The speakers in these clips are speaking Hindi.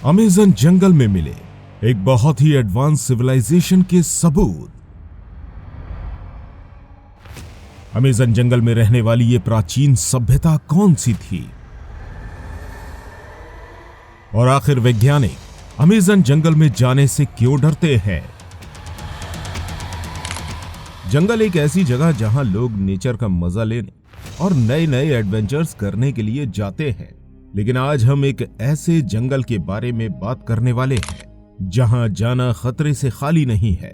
अमेज़न जंगल में मिले एक बहुत ही एडवांस सिविलाइजेशन के सबूत। अमेज़न जंगल में रहने वाली ये प्राचीन सभ्यता कौन सी थी और आखिर वैज्ञानिक अमेज़न जंगल में जाने से क्यों डरते हैं? जंगल एक ऐसी जगह जहां लोग नेचर का मजा लेने और नए नए एडवेंचर्स करने के लिए जाते हैं, लेकिन आज हम एक ऐसे जंगल के बारे में बात करने वाले हैं जहां जाना खतरे से खाली नहीं है।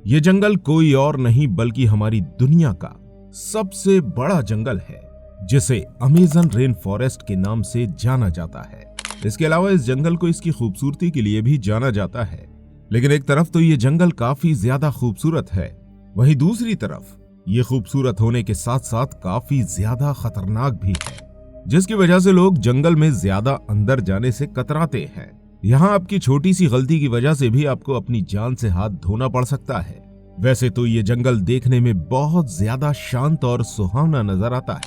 यह जंगल कोई और नहीं बल्कि हमारी दुनिया का सबसे बड़ा जंगल है, जिसे अमेज़न रेन फॉरेस्ट के नाम से जाना जाता है। इसके अलावा इस जंगल को इसकी खूबसूरती के लिए भी जाना जाता है, लेकिन एक तरफ तो ये जंगल काफी ज्यादा खूबसूरत है, वहीं दूसरी तरफ ये खूबसूरत होने के साथ साथ काफी ज्यादा खतरनाक भी है, जिसकी वजह से लोग जंगल में ज्यादा अंदर जाने से कतराते हैं। यहाँ आपकी छोटी सी गलती की वजह से भी आपको अपनी जान से हाथ धोना पड़ सकता है। वैसे तो ये जंगल देखने में बहुत ज्यादा शांत और सुहावना नजर आता है,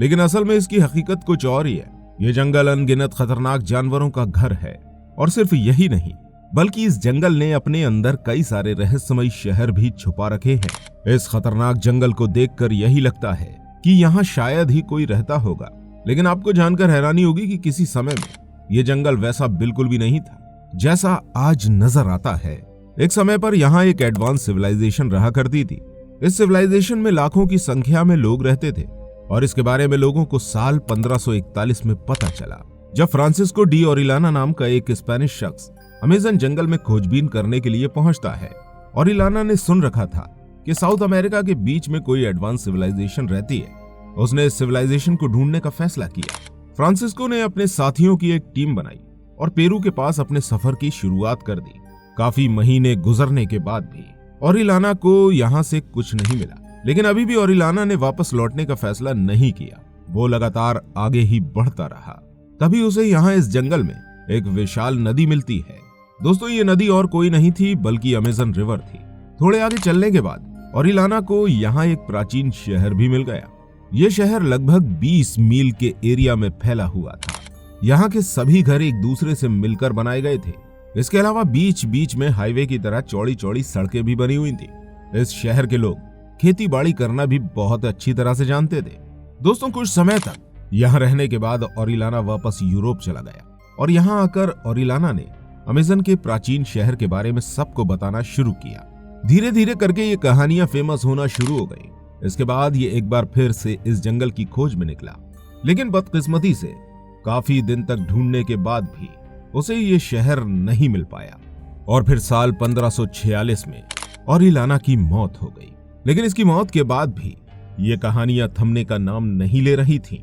लेकिन असल में इसकी हकीकत कुछ और ही है। ये जंगल अनगिनत खतरनाक जानवरों का घर है, और सिर्फ यही नहीं बल्कि इस जंगल ने अपने अंदर कई सारे रहस्यमयी शहर भी छुपा रखे हैं। इस खतरनाक जंगल को देखकर यही लगता है कि यहाँ शायद ही कोई रहता होगा, लेकिन आपको जानकर हैरानी होगी कि किसी समय में यह जंगल वैसा बिल्कुल भी नहीं था जैसा आज नजर आता है। एक समय पर यहाँ एक एडवांस सिविलाइजेशन रहा करती थी। इस सिविलाइजेशन में लाखों की संख्या में लोग रहते थे, और इसके बारे में लोगों को साल 1541 में पता चला, जब फ्रांसिस्को डी ओरिलाना नाम का एक स्पेनिश शख्स अमेज़न जंगल में खोजबीन करने के लिए पहुंचता है। ओरिलाना ने सुन रखा था कि साउथ अमेरिका के बीच में कोई एडवांस सिविलाइजेशन रहती है। उसने इस सिविलाइजेशन को ढूंढने का फैसला किया। फ्रांसिस्को ने अपने साथियों की एक टीम बनाई और पेरू के पास अपने सफर की शुरुआत कर दी। काफी महीने गुजरने के बाद भी ओरिलाना को यहाँ से कुछ नहीं मिला, लेकिन अभी भी ओरिलाना ने वापस लौटने का फैसला नहीं किया। वो लगातार आगे ही बढ़ता रहा। तभी उसे यहाँ इस जंगल में एक विशाल नदी मिलती है। दोस्तों, ये नदी और कोई नहीं थी बल्कि अमेज़न रिवर थी। थोड़े आगे चलने के बाद ओरिलाना को यहाँ एक प्राचीन शहर भी मिल गया। ये शहर लगभग 20 मील के एरिया में फैला हुआ था। यहाँ के सभी घर एक दूसरे से मिलकर बनाए गए थे। इसके अलावा बीच बीच में हाईवे की तरह चौड़ी चौड़ी सड़कें भी बनी हुई थी। इस शहर के लोग खेती बाड़ी करना भी बहुत अच्छी तरह से जानते थे। दोस्तों, कुछ समय तक यहाँ रहने के बाद ओरिलाना वापस यूरोप चला गया, और यहाँ आकर ओरिलाना ने अमेज़न के प्राचीन शहर के बारे में सबको बताना शुरू किया। धीरे धीरे करके ये कहानियां फेमस होना शुरू हो गई। इसके बाद ये एक बार फिर से इस जंगल की खोज में निकला, लेकिन बदकिस्मती से काफी दिन तक ढूंढने के बाद भी उसे ये शहर नहीं मिल पाया, और फिर साल 1546 में ओरिलाना की मौत हो गई। लेकिन इसकी मौत के बाद भी ये कहानियां थमने का नाम नहीं ले रही थीं।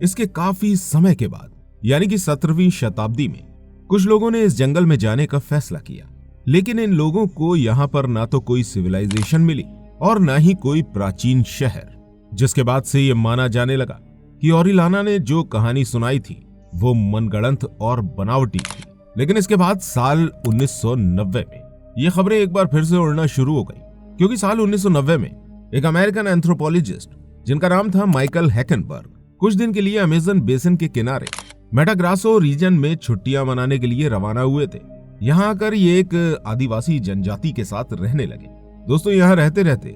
इसके काफी समय के बाद यानी कि 17वीं शताब्दी में कुछ लोगों ने इस जंगल में जाने का फैसला किया, लेकिन इन लोगों को यहाँ पर ना तो कोई सिविलाइजेशन मिली और ना ही कोई प्राचीन शहर, जिसके बाद से ये माना जाने लगा कि ओरिलाना ने जो कहानी सुनाई थी वो मनगढ़ंत और बनावटी थी। लेकिन इसके बाद साल 1990 में ये खबरें एक बार फिर से उड़ना शुरू हो गई, क्योंकि साल 1990 में एक अमेरिकन एंथ्रोपोलॉजिस्ट जिनका नाम था माइकल हैकेनबर्ग कुछ दिन के लिए अमेज़न बेसिन के किनारे मेटाग्रासो रीजन में छुट्टियां मनाने के लिए रवाना हुए थे। यहाँ आकर ये एक आदिवासी जनजाति के साथ रहने लगे। दोस्तों, यहाँ रहते रहते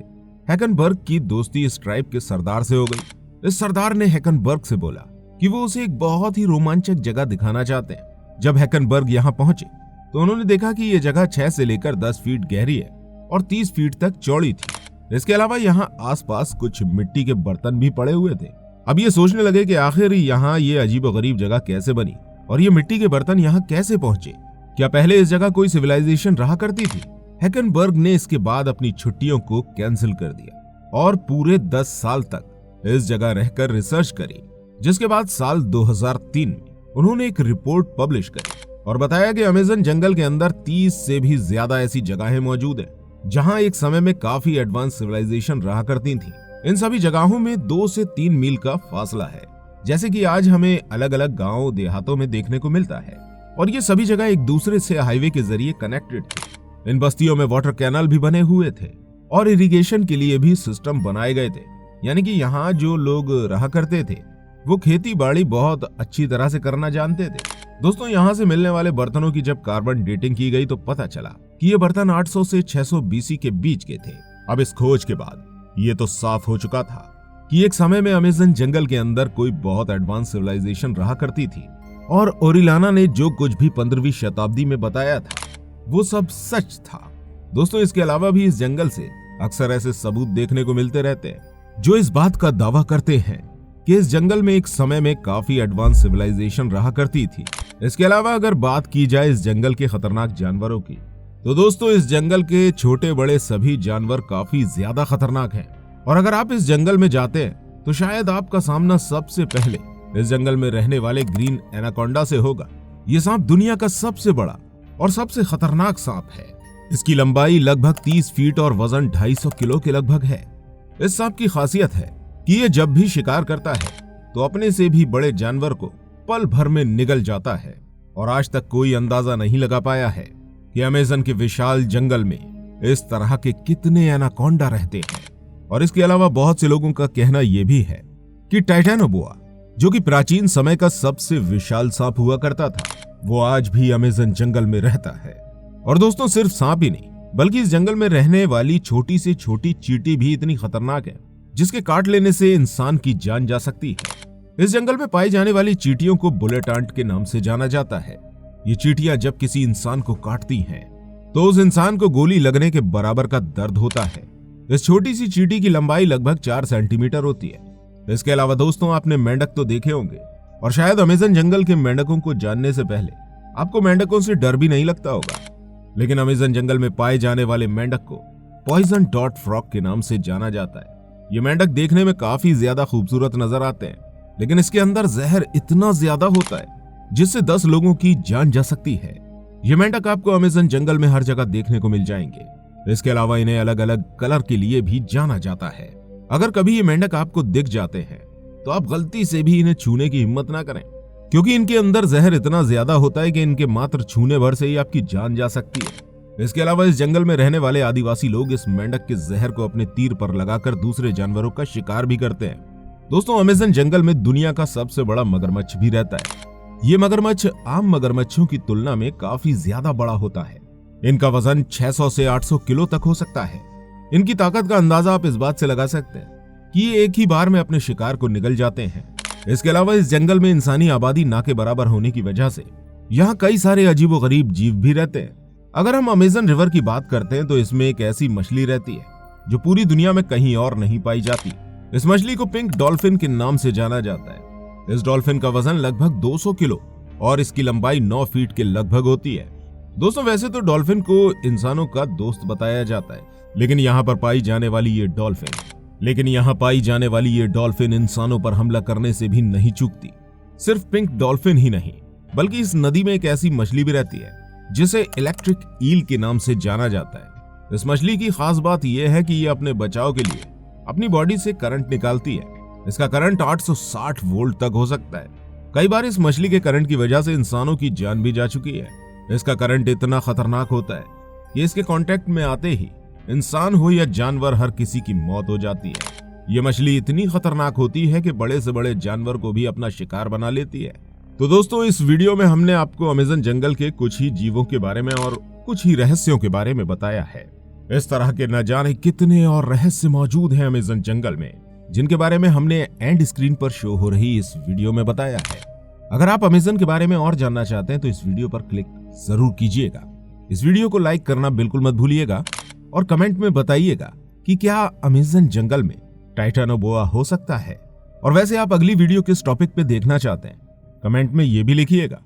हैकेनबर्ग की दोस्ती इस ट्राइब के सरदार से हो गई। इस सरदार ने हैकेनबर्ग से बोला कि वो उसे एक बहुत ही रोमांचक जगह दिखाना चाहते हैं। जब हैकेनबर्ग यहाँ पहुंचे तो उन्होंने देखा कि ये जगह 6 से लेकर 10 फीट गहरी है और 30 फीट तक चौड़ी थी। इसके अलावा यहाँ आसपास कुछ मिट्टी के बर्तन भी पड़े हुए थे। अब ये सोचने लगे कि आखिर यहाँ ये अजीबोगरीब जगह कैसे बनी और ये मिट्टी के बर्तन यहाँ कैसे पहुंचे। क्या पहले इस जगह कोई सिविलाइजेशन रहा करती थी? हैकेनबर्ग ने इसके बाद अपनी छुट्टियों को कैंसिल कर दिया और पूरे 10 साल तक इस जगह रहकर रिसर्च करी, जिसके बाद साल 2003 में उन्होंने एक रिपोर्ट पब्लिश करी और बताया कि अमेज़न जंगल के अंदर 30 से भी ज्यादा ऐसी जगहें मौजूद हैं जहां एक समय में काफी एडवांस सिविलाइजेशन रहा करती थी। इन सभी जगहों में 2 से 3 मील का फासला है, जैसे कि आज हमें अलग अलग गांव देहातों में देखने को मिलता है, और ये सभी जगह एक दूसरे से हाईवे के जरिए कनेक्टेड थी। इन बस्तियों में वाटर कैनाल भी बने हुए थे और इरिगेशन के लिए भी सिस्टम बनाए गए थे, यानी कि यहाँ जो लोग रहा करते थे वो खेती बाड़ी बहुत अच्छी तरह से करना जानते थे। दोस्तों, यहाँ से मिलने वाले बर्तनों की जब कार्बन डेटिंग की गई तो पता चला कि ये बर्तन 800 से 600 बीसी के बीच के थे। अब इस खोज के बाद ये तो साफ हो चुका था कि एक समय में अमेज़न जंगल के अंदर कोई बहुत एडवांस सिविलाइजेशन रहा करती थी और ओरिलाना ने जो कुछ भी 15वीं शताब्दी में बताया था वो सब सच था। दोस्तों, इसके अलावा भी इस जंगल से अक्सर ऐसे सबूत देखने को मिलते रहते हैं जो इस बात का दावा करते हैं कि इस जंगल में एक समय में काफी एडवांस सिविलाइजेशन रहा करती थी। इसके अलावा अगर बात की जाए इस जंगल के खतरनाक जानवरों की, तो दोस्तों इस जंगल के छोटे बड़े सभी जानवर काफी ज्यादा खतरनाक हैं। और अगर आप इस जंगल में जाते हैं तो शायद आपका सामना सबसे पहले इस जंगल में रहने वाले ग्रीन एनाकोंडा से होगा। ये सांप दुनिया का सबसे बड़ा और सबसे खतरनाक सांप है। इसकी लंबाई लगभग 30 फीट और वजन 250 किलो के लगभग है। इस सांप की खासियत है कि ये जब भी शिकार करता है तो अपने से भी बड़े जानवर को पल भर में निगल जाता है और आज तक कोई अंदाजा नहीं लगा पाया है कि अमेज़न के विशाल जंगल में इस तरह के कितने एनाकोंडा रहते हैं। और इसके अलावा बहुत से लोगों का कहना यह भी है कि टाइटैनोबोआ, जो कि प्राचीन समय का सबसे विशाल सांप हुआ करता था, वो आज भी अमेज़न जंगल में रहता है। और दोस्तों, सिर्फ सांप ही नहीं बल्कि इस जंगल में रहने वाली छोटी से छोटी चींटी भी इतनी खतरनाक है जिसके काट लेने से इंसान की जान जा सकती है। इस जंगल में पाई जाने वाली चींटियों को बुलेट आंट के नाम से जाना जाता है। ये चींटियां जब किसी इंसान को काटती हैं तो उस इंसान को गोली लगने के बराबर का दर्द होता है। इस छोटी सी चींटी की लंबाई लगभग 4 सेंटीमीटर होती है। इसके अलावा दोस्तों, आपने मेंढक तो देखे होंगे और शायद अमेज़न जंगल के मेंढकों को जानने से पहले आपको मेंढकों से डर भी नहीं लगता होगा, लेकिन अमेज़न जंगल में पाए जाने वाले मेंढक को पॉइजन डॉट फ्रॉग के नाम से जाना जाता है। ये मेंढक देखने में काफी ज्यादा खूबसूरत नजर आते हैं, लेकिन इसके अंदर जहर इतना ज्यादा होता है जिससे 10 लोगों की जान जा सकती है। ये मेंढक आपको अमेज़न जंगल में हर जगह देखने को मिल जाएंगे। इसके अलावा इन्हें अलग अलग कलर के लिए भी जाना जाता है। अगर कभी ये मेंढक आपको दिख जाते हैं तो आप गलती से भी इन्हें छूने की हिम्मत ना करें, क्योंकि इनके अंदर जहर इतना ज्यादा होता है कि इनके मात्र छूने भर से ही आपकी जान जा सकती है। इसके अलावा इस जंगल में रहने वाले आदिवासी लोग इस मेंढक के जहर को अपने तीर पर लगाकर दूसरे जानवरों का शिकार भी करते हैं। दोस्तों, अमेज़न जंगल में दुनिया का सबसे बड़ा मगरमच्छ भी रहता है। ये मगरमच्छ आम मगरमच्छों की तुलना में काफी ज्यादा बड़ा होता है। इनका वजन 600 से 800 किलो तक हो सकता है। इनकी ताकत का अंदाजा आप इस बात से लगा सकते हैं कि ये एक ही बार में अपने शिकार को निगल जाते हैं। इसके अलावा इस जंगल में इंसानी आबादी ना के बराबर होने की वजह से यहाँ कई सारे अजीबोगरीब जीव भी रहते हैं। अगर हम अमेज़न रिवर की बात करते हैं तो इसमें एक ऐसी मछली रहती है जो पूरी दुनिया में कहीं और नहीं पाई जाती। इस मछली को पिंक डॉल्फिन के नाम से जाना जाता है। इस डॉल्फिन का वजन लगभग 200 किलो और इसकी लंबाई 9 फीट के लगभग होती है। दोस्तों, वैसे तो डॉल्फिन को इंसानों का दोस्त बताया जाता है, लेकिन यहाँ पाई जाने वाली ये डॉल्फिन इंसानों पर हमला करने से भी नहीं चूकती। सिर्फ पिंक डॉल्फिन ही नहीं बल्कि इस नदी में एक ऐसी मछली भी रहती है जिसे इलेक्ट्रिक ईल के नाम से जाना जाता है। इस मछली की खास बात यह है कि ये अपने बचाव के लिए अपनी बॉडी से करंट निकालती है। इसका करंट 860 वोल्ट तक हो सकता है। कई बार इस मछली के करंट की वजह से इंसानों की जान भी जा चुकी है। इसका करंट इतना खतरनाक होता है कि इसके कांटेक्ट में आते ही इंसान हो या जानवर, हर किसी की मौत हो जाती है। ये मछली इतनी खतरनाक होती है कि बड़े से बड़े जानवर को भी अपना शिकार बना लेती है। तो दोस्तों, इस वीडियो में हमने आपको अमेज़न जंगल के कुछ ही जीवों के बारे में और कुछ ही रहस्यों के बारे में बताया है। इस तरह के न जाने कितने और रहस्य मौजूद हैं अमेज़न जंगल में, जिनके बारे में हमने एंड स्क्रीन पर शो हो रही इस वीडियो में बताया है। अगर आप अमेज़न के बारे में और जानना चाहते हैं तो इस वीडियो पर क्लिक जरूर कीजिएगा। इस वीडियो को लाइक करना बिल्कुल मत भूलिएगा और कमेंट में बताइएगा कि क्या अमेज़न जंगल में टाइटैनोबोआ हो सकता है। और वैसे आप अगली वीडियो किस टॉपिक पे देखना चाहते हैं कमेंट में ये भी लिखिएगा।